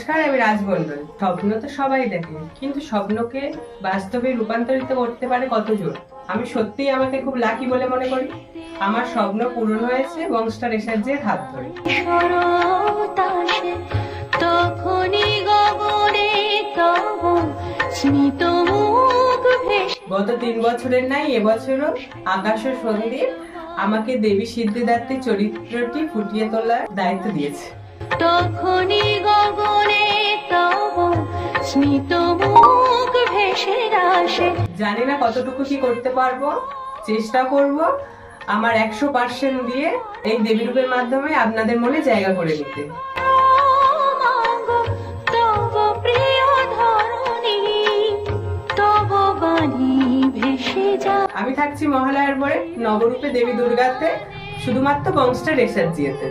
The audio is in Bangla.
নমস্কার, আমি রাজমন্ডল। স্বপ্ন তো সবাই দেখে, কিন্তু স্বপ্নকে বাস্তবে রূপান্তরিত করতে পারে কতজন? আমি সত্যিই আমাকে খুব লাকি বলে মনে করি। আমার স্বপ্ন পূরণ হয়েছে বংস্টার এসার্জের হাত ধরে। গত 3 বছরের নাই এবছরও আকাশ ও সন্দীপ আমাকে দেবী সিদ্ধিদাত্রী চরিত্রটি ফুটিয়ে তোলার দায়িত্ব দিয়েছে। তখনই গগনে তব স্মিত মুখ ভেসে আসে। জানি না কতটুকু কি করতে পারবো, চেষ্টা করব আমার 100% দিয়ে এই দেবী রূপের মাধ্যমে আপনাদের মনে জায়গা করে নিতে। তব প্রিয় ধরণী তব বাণী ভেসে যা। আমি থাকছি মহালয়ার পরে নবরূপে দেবী দুর্গাতে, শুধুমাত্র বংস্টার এসার্জিতে।